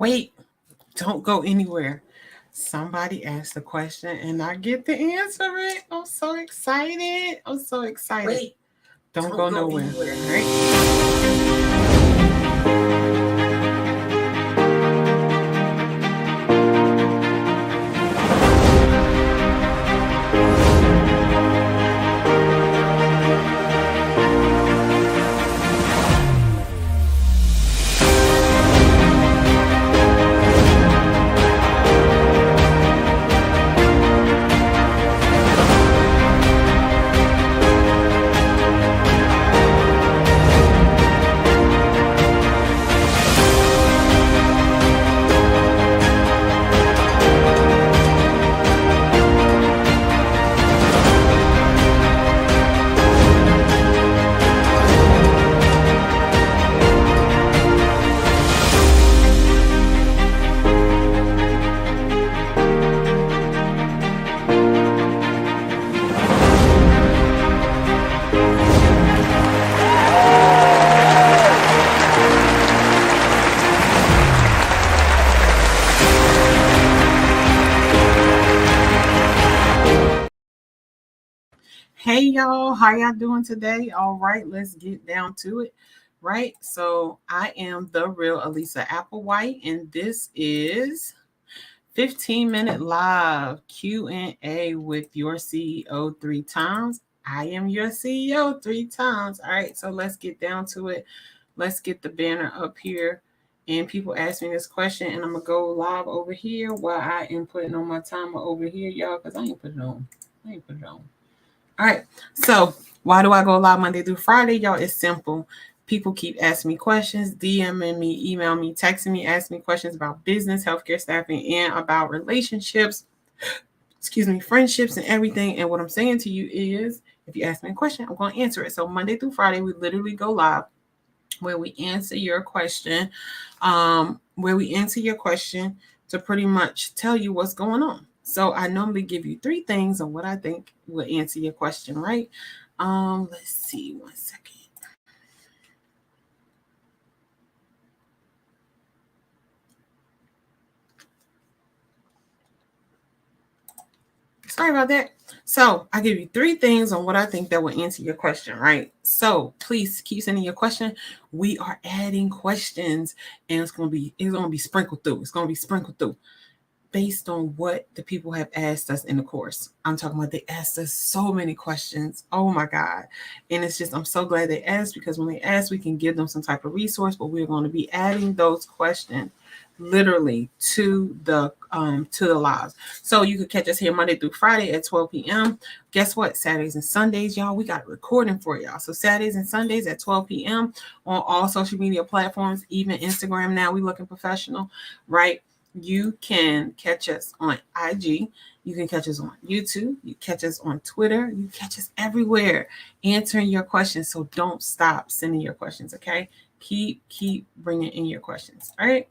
Wait, don't go anywhere. Somebody asked a question and I get to answer it. I'm so excited. I'm so excited. Wait, don't go nowhere. Anywhere. All right. Hey y'all, how y'all doing today? All right, let's get down to it. Right, so I am the real Alisa Applewhite, and this is 15-minute live Q&A with your CEO 3 times. I am your CEO 3 times. All right, so let's get down to it. Let's get the banner up here. And people ask me this question, and I'm gonna go live over here while I am putting on my timer over here, y'all, because I ain't put it on. All right. So why do I go live Monday through Friday? Y'all, it's simple. People keep asking me questions, DMing me, email me, texting me, asking me questions about business, healthcare staffing, and about relationships, friendships and everything. And what I'm saying to you is, if you ask me a question, I'm going to answer it. So Monday through Friday, we literally go live where we answer your question, to pretty much tell you what's going on. So I normally give you 3 things on what I think will answer your question, right? Let's see, 1 second. Sorry about that. So I give you 3 things on what I think that will answer your question, right? So please keep sending your question. We are adding questions, and it's gonna be sprinkled through. It's gonna be sprinkled through based on what the people have asked us in the course. I'm talking about they asked us so many questions. Oh my God. And it's just, I'm so glad they asked, because when they ask, we can give them some type of resource, but we're going to be adding those questions literally to the lives. So you could catch us here Monday through Friday at 12 p.m. Guess what? Saturdays and Sundays, y'all, we got a recording for y'all. So Saturdays and Sundays at 12 p.m. on all social media platforms, even Instagram now, we looking professional, right? You can catch us on IG. You can catch us on YouTube. You catch us on Twitter. You catch us everywhere answering your questions. So don't stop sending your questions, okay? Keep bringing in your questions, all right?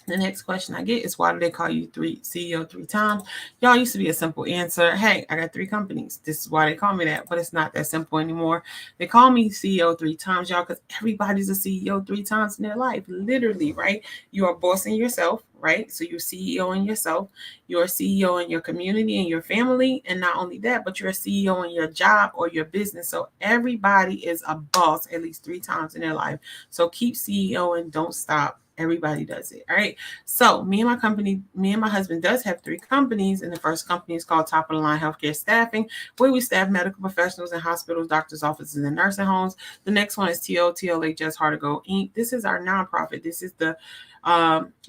The next question I get is, why do they call you CEO 3 times? Y'all, used to be a simple answer. Hey, I got 3 companies. This is why they call me that, but it's not that simple anymore. They call me CEO 3 times, y'all, because everybody's a CEO 3 times in their life, literally, right? You are bossing yourself, right? So you're CEO in yourself. You're a CEO in your community and your family. And not only that, but you're a CEO in your job or your business. So everybody is a boss at least 3 times in their life. So keep CEO and don't stop. Everybody does it. All right. So me and my husband does have 3 companies. And the first company is called Top of the Line Healthcare Staffing, where we staff medical professionals in hospitals, doctors' offices, and nursing homes. The next one is TLH Just Heart to Go Inc. This is our nonprofit. This is the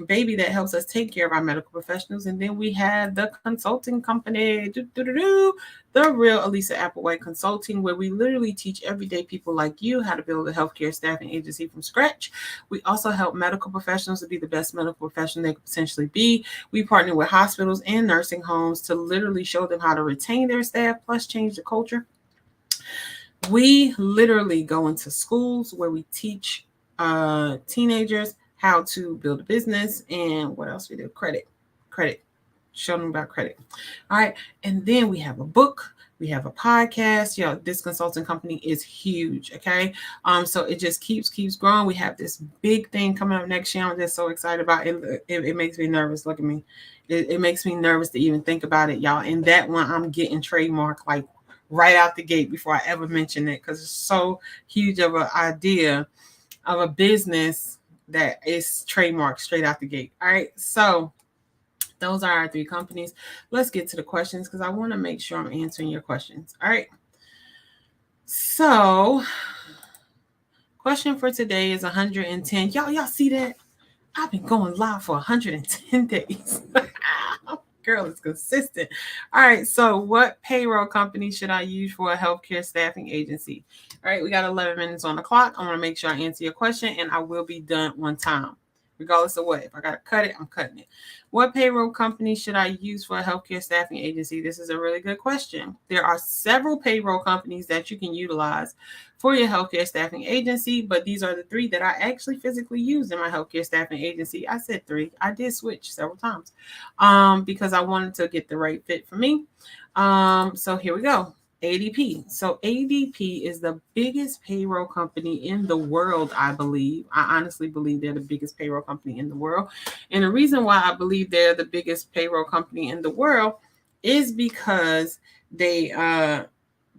baby that helps us take care of our medical professionals. And then we have the consulting company, the real Alisa Applewhite Consulting, where we literally teach everyday people like you how to build a healthcare staffing agency from scratch. We also help medical professionals to be the best medical professional they could potentially be. We partner with hospitals and nursing homes to literally show them how to retain their staff, plus change the culture. We literally go into schools where we teach teenagers how to build a business, and what else we do? Credit. Show them about credit. All right. And then we have a book We have a podcast. This consulting company is huge. Okay. So it just keeps growing. We have this big thing coming up next year. I'm just so excited about it. It makes me nervous. Look at me. It makes me nervous to even think about it, y'all. And that one, I'm getting trademark like right out the gate before I ever mention it, because it's so huge of an idea of a business that is trademarked straight out the gate. All right. So those are our 3 companies. Let's get to the questions because I want to make sure I'm answering your questions. All right. So, question for today is 110. Y'all see that? I've been going live for 110 days. Girl is consistent. All right. So, what payroll company should I use for a healthcare staffing agency? All right. We got 11 minutes on the clock. I want to make sure I answer your question, and I will be done on time, regardless of what. If I got to cut it, I'm cutting it. What payroll company should I use for a healthcare staffing agency? This is a really good question. There are several payroll companies that you can utilize for your healthcare staffing agency, but these are the 3 that I actually physically use in my healthcare staffing agency. I said 3. I did switch several times because I wanted to get the right fit for me. So here we go. ADP. So ADP is the biggest payroll company in the world, I believe. I honestly believe they're the biggest payroll company in the world. And the reason why I believe they're the biggest payroll company in the world is because they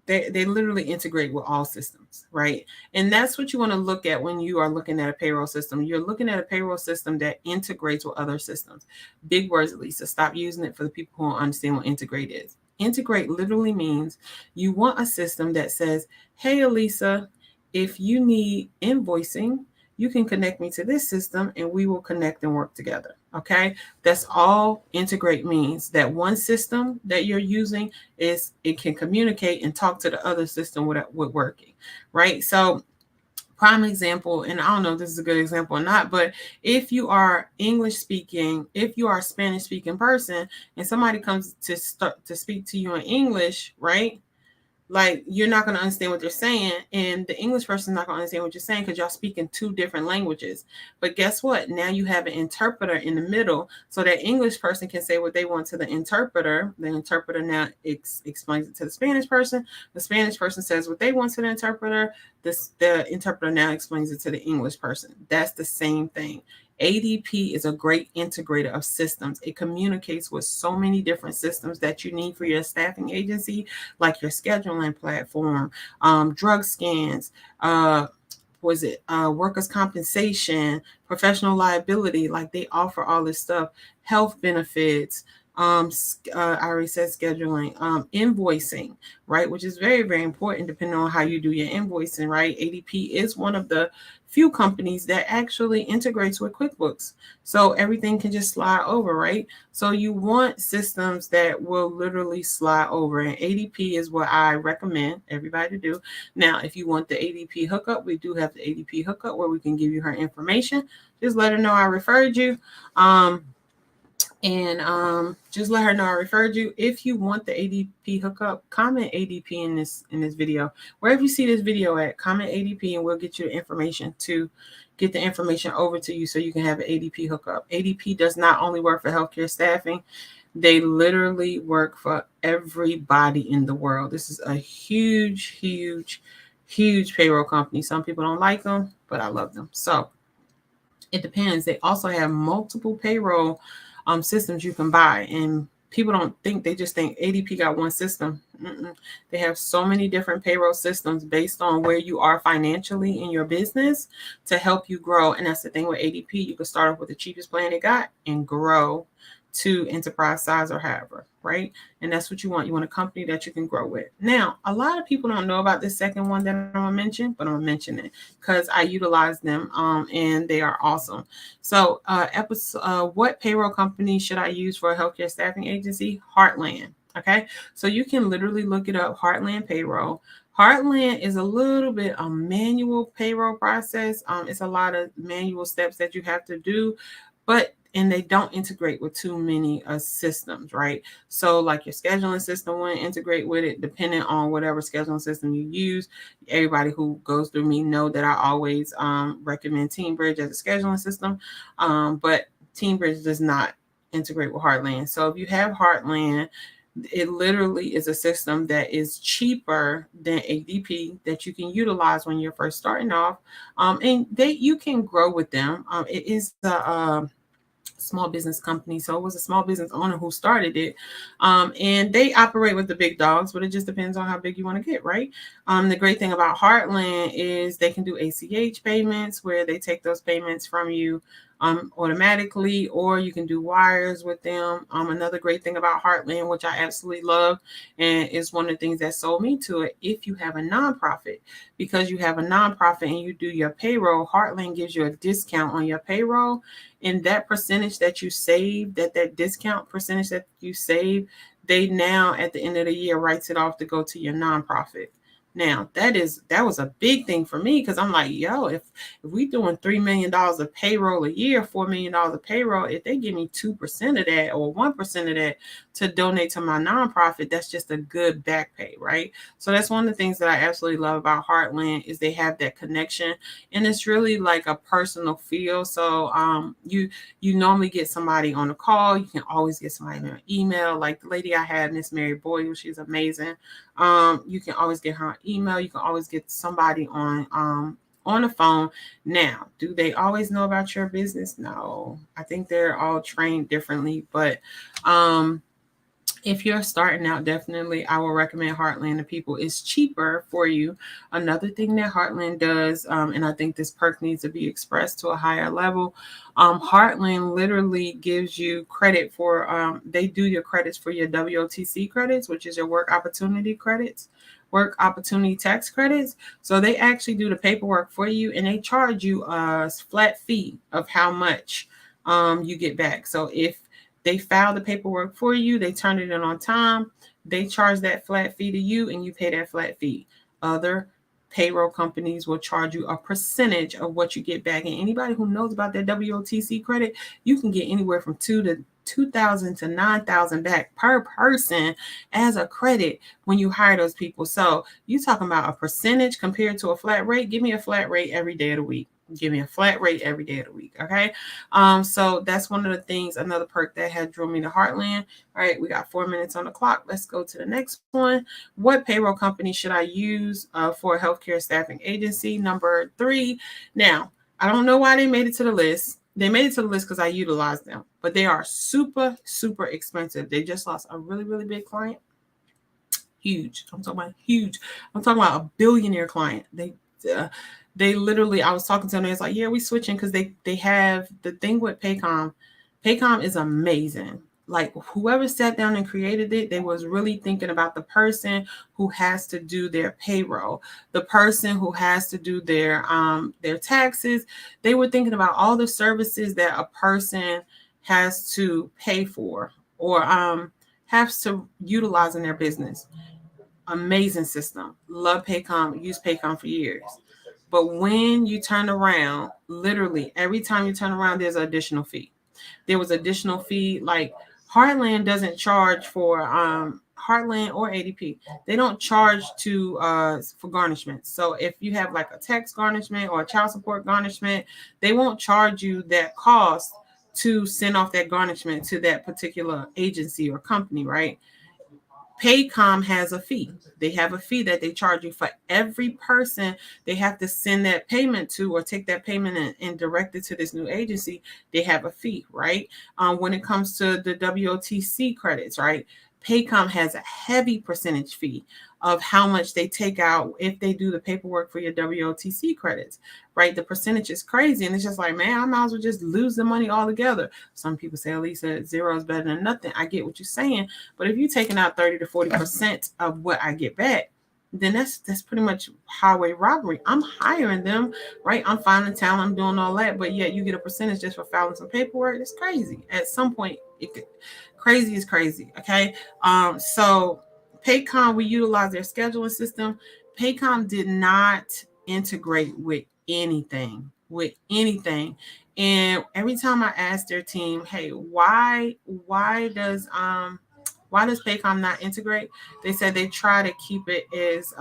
literally integrate with all systems, right? And that's what you want to look at when you are looking at a payroll system. You're looking at a payroll system that integrates with other systems. Big words, Alisa. Stop using it for the people who don't understand what integrate is. Integrate literally means you want a system that says, hey, Alisa, if you need invoicing, you can connect me to this system and we will connect and work together. Okay. That's all integrate means. That one system that you're using is it can communicate and talk to the other system with working. Right. So prime example, and I don't know if this is a good example or not, but if you are English speaking, if you are a Spanish speaking person and somebody comes to start to speak to you in English, right? Like you're not going to understand what they're saying, and the English person is not going to understand what you're saying because y'all speak in 2 different languages. But guess what? Now you have an interpreter in the middle, so that English person can say what they want to the interpreter. The interpreter now explains it to the Spanish person. The Spanish person says what they want to the interpreter. The interpreter now explains it to the English person. That's the same thing. ADP is a great integrator of systems. It communicates with so many different systems that you need for your staffing agency, like your scheduling platform, drug scans, workers' compensation, professional liability. Like they offer all this stuff, health benefits. I already said scheduling, invoicing, right? Which is very, very important depending on how you do your invoicing, right? ADP is one of the few companies that actually integrates with QuickBooks. So everything can just slide over, right? So you want systems that will literally slide over, and ADP is what I recommend everybody to do. Now, if you want the ADP hookup, we do have the ADP hookup where we can give you her information. Just let her know I referred you. Just let her know I referred you. If you want the ADP hookup, comment ADP in this video. Wherever you see this video at, comment ADP and we'll get you the information to get the information over to you so you can have an ADP hookup. ADP does not only work for healthcare staffing, they literally work for everybody in the world. This is a huge, huge, huge payroll company. Some people don't like them, but I love them. So it depends. They also have multiple payroll systems you can buy, and people don't think, they just think ADP got one system. They have so many different payroll systems based on where you are financially in your business to help you grow. And that's the thing with ADP. You can start off with the cheapest plan they got and grow to enterprise size or however, right? And that's what you want. You want a company that you can grow with. Now, a lot of people don't know about this second one that I'm going to mention, but I'm going to mention it because I utilize them and they are awesome. So what payroll company should I use for a healthcare staffing agency? Heartland. Okay. So you can literally look it up, Heartland Payroll. Heartland is a little bit a manual payroll process. It's a lot of manual steps that you have to do, and they don't integrate with too many systems, right? So like your scheduling system wouldn't integrate with it, depending on whatever scheduling system you use. Everybody who goes through me know that I always recommend TeamBridge as a scheduling system, but TeamBridge does not integrate with Heartland. So if you have Heartland, It literally is a system that is cheaper than ADP that you can utilize when you're first starting off, and you can grow with them. It is a small business company, so it was a small business owner who started it, and they operate with the big dogs, but it just depends on how big you want to get, right? The great thing about Heartland is they can do ACH payments where they take those payments from you automatically, or you can do wires with them. Another great thing about Heartland, which I absolutely love, and is one of the things that sold me to it, if you have a nonprofit, because you have a nonprofit and you do your payroll, Heartland gives you a discount on your payroll, and that percentage that you save, that discount percentage that you save, they now at the end of the year writes it off to go to your nonprofit. Now that was a big thing for me, because I'm like, yo, if we doing $3 million of payroll a year, $4 million of payroll, if they give me 2% of that or 1% of that to donate to my nonprofit, that's just a good back pay, right? So that's one of the things that I absolutely love about Heartland is they have that connection, and it's really like a personal feel. So you normally get somebody on a call. You can always get somebody on an email. Like the lady I had, Miss Mary Boyle, she's amazing. You can always get her on email. You can always get somebody on the phone. Now, do they always know about your business? No, I think they're all trained differently, but if you're starting out, definitely I will recommend Heartland to people. It's cheaper for you. Another thing that Heartland does, and I think this perk needs to be expressed to a higher level, Heartland literally gives you credit for, they do your credits for your WOTC credits, which is your work opportunity credits, work opportunity tax credits. So they actually do the paperwork for you, and they charge you a flat fee of how much you get back. So if they file the paperwork for you, they turn it in on time, they charge that flat fee to you, and you pay that flat fee. Other payroll companies will charge you a percentage of what you get back. And anybody who knows about that WOTC credit, you can get anywhere from $2,000 to $9,000 back per person as a credit when you hire those people. So you talking about a percentage compared to a flat rate? Give me a flat rate every day of the week. Give me a flat rate every day of the week. Okay. So that's one of the things, another perk that had drew me to Heartland. All right, we got 4 minutes on the clock. Let's go to the next one. What payroll company should I use for a healthcare staffing agency? Number 3. Now, I don't know why they made it to the list. They made it to the list because I utilized them, but they are super, super expensive. They just lost a really, really big client. Huge. I'm talking about huge. I'm talking about a billionaire client. They literally, I was talking to them, it's like, yeah, we switching because they have the thing with Paycom. Paycom is amazing. Like whoever sat down and created it, they was really thinking about the person who has to do their payroll, the person who has to do their taxes. They were thinking about all the services that a person has to pay for or has to utilize in their business. Amazing system. Love Paycom. Used Paycom for years. But when you turn around, literally every time you turn around, there's an additional fee. There was additional fee. Like Heartland doesn't charge for Heartland or ADP. They don't charge for garnishment. So if you have like a tax garnishment or a child support garnishment, they won't charge you that cost to send off that garnishment to that particular agency or company, right? Paycom has a fee. They have a fee that they charge you for every person they have to send that payment to or take that payment and direct it to this new agency. They have a fee, right? When it comes to the WOTC credits, right? Paycom has a heavy percentage fee of how much they take out if they do the paperwork for your WOTC credits, right? The percentage is crazy. And it's just like, man, I might as well just lose the money altogether. Some people say, Alisa, zero is better than nothing. I get what you're saying. But if you're taking out 30 to 40% of what I get back, then that's pretty much highway robbery. I'm hiring them, right? I'm finding talent, I'm doing all that, but yet you get a percentage just for filing some paperwork. It's crazy. At some point, crazy is crazy. Okay. So Paycom, we utilize their scheduling system. Paycom did not integrate with anything. And every time I asked their team, hey, why does Why does Paycom not integrate? They said they try to keep it as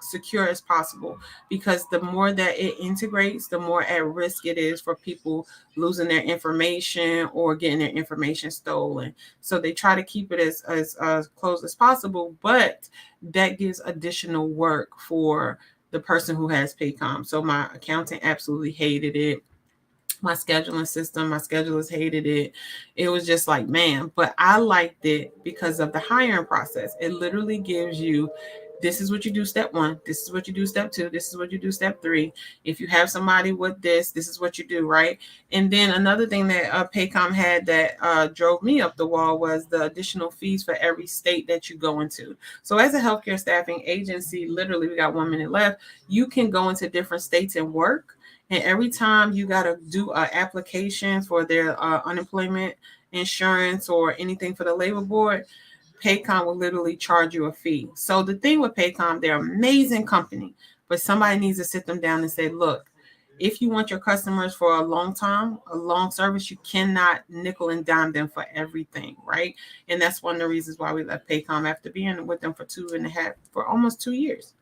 secure as possible, because the more that it integrates, the more at risk it is for people losing their information or getting their information stolen. So they try to keep it as close as possible, but that gives additional work for the person who has Paycom. So my accountant absolutely hated it. My scheduling system, my schedulers hated it. It was just like, man, but I liked it because of the hiring process. It literally gives you, this is what you do step 1, this is what you do step 2, this is what you do step 3. If you have somebody with this is what you do, right? And then another thing that Paycom had that drove me up the wall was the additional fees for every state that you go into. So as a healthcare staffing agency, literally, we got 1 minute left, you can go into different states and work. And every time you got to do an application for their unemployment insurance or anything for the labor board, Paycom will literally charge you a fee. So the thing with Paycom, they're an amazing company, but somebody needs to sit them down and say, look, if you want your customers for a long time, a long service, you cannot nickel and dime them for everything, right? And that's one of the reasons why we left Paycom after being with them for almost 2 years.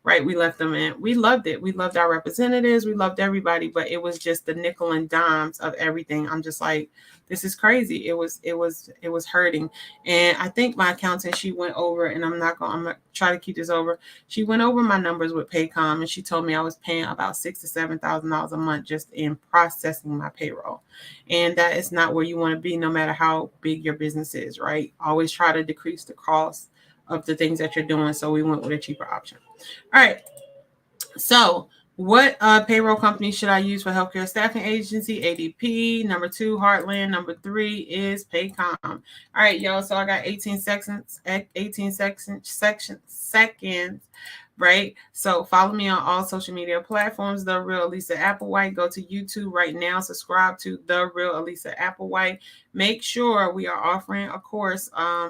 Right, we left them and we loved it. We loved our representatives, we loved everybody, but it was just the nickel and dimes of everything. I'm just like, this is crazy. It was hurting. And I think my accountant, she went over, and I'm gonna try to keep this over. She went over my numbers with Paycom, and she told me I was paying about $6,000 to $7,000 a month just in processing my payroll. And that is not where you want to be, no matter how big your business is, right? Always try to decrease the cost of the things that you're doing. So we went with a cheaper option. All right. So what payroll company should I use for healthcare staffing agency? ADP. Number 2, Heartland. Number 3 is Paycom. All right, y'all. So I got 18 seconds. Right? So follow me on all social media platforms, The Real Alisa Applewhite. Go to YouTube right now. Subscribe to The Real Alisa Applewhite. Make sure we are offering a course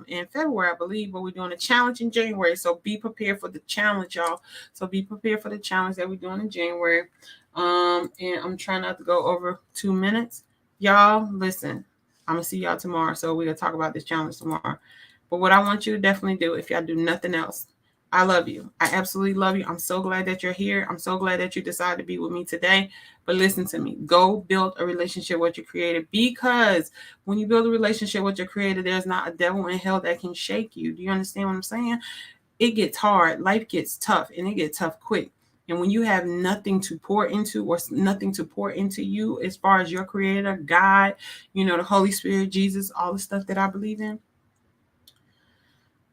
in February, I believe, but we're doing a challenge in January. So be prepared for the challenge, y'all. So be prepared for the challenge that we're doing in January. And I'm trying not to go over 2 minutes. Y'all, listen, I'm going to see y'all tomorrow. So we're going to talk about this challenge tomorrow. But what I want you to definitely do, if y'all do nothing else, I love you. I absolutely love you. I'm so glad that you're here. I'm so glad that you decided to be with me today. But listen to me. Go build a relationship with your creator, because when you build a relationship with your creator, there's not a devil in hell that can shake you. Do you understand what I'm saying? It gets hard. Life gets tough, and it gets tough quick. And when you have nothing to pour into, or nothing to pour into you as far as your creator, God, the Holy Spirit, Jesus, all the stuff that I believe in,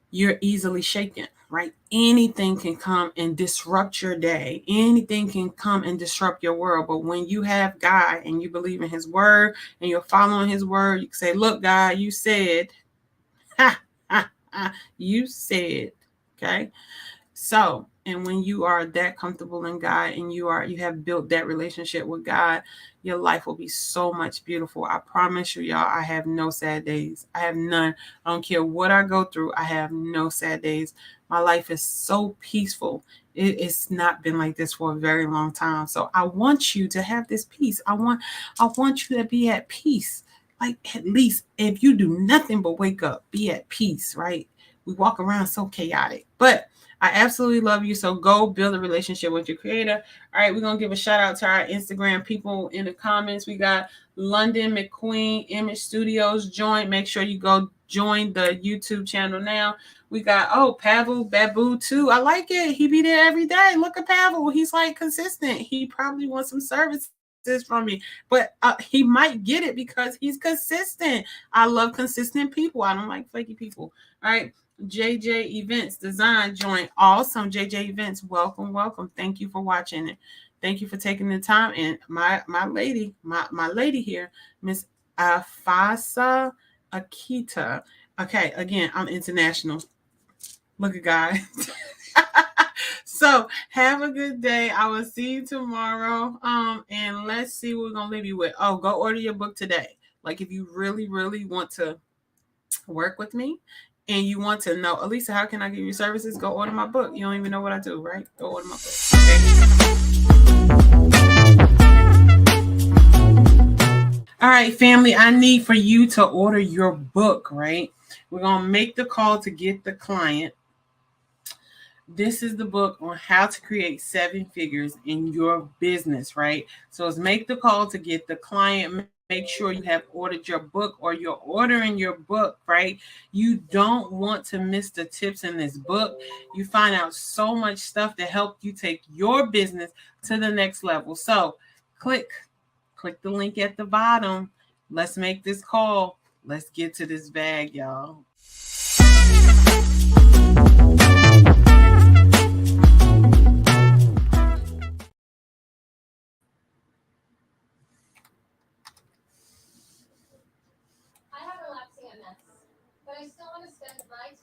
you're easily shaken, right? Anything can come and disrupt your day. Anything can come and disrupt your world. But when you have God and you believe in his word and you're following his word, you can say, look, God, you said, you said, okay? So, and when you are that comfortable in God and you have built that relationship with God, your life will be so much beautiful. I promise you, y'all, I have no sad days. I have none. I don't care what I go through. I have no sad days. My life is so peaceful. It's not been like this for a very long time. So I want you to have this peace. I want you to be at peace. Like, at least if you do nothing but wake up, be at peace, right? We walk around so chaotic, but I absolutely love you. So go build a relationship with your creator. All right, we're going to give a shout out to our Instagram people in the comments. We got London McQueen Image Studios joined. Make sure you go join the YouTube channel now. We got, Pavel Babu too. I like it. He be there every day. Look at Pavel. He's like consistent. He probably wants some services from me, but he might get it because he's consistent. I love consistent people. I don't like flaky people. All right. JJ Events Design joint. Awesome. JJ Events. Welcome. Thank you for watching it. Thank you for taking the time. And my lady here, Miss Afasa Akita. Okay, again, I'm international. Look at God. So have a good day. I will see you tomorrow. And let's see what we're gonna leave you with. Go order your book today. Like, if you really, really want to work with me and you want to know, Alisa, how can I give you services? Go order my book. You don't even know what I do, right? Go order my book. Okay. All right, family, I need for you to order your book, right? We're going to make the call to get the client. This is the book on how to create 7 figures in your business, right? So it's make the call to get the client. Make sure you have ordered your book or you're ordering your book, right? You don't want to miss the tips in this book. You find out so much stuff to help you take your business to the next level. So click the link at the bottom. Let's make this call. Let's get to this bag, y'all.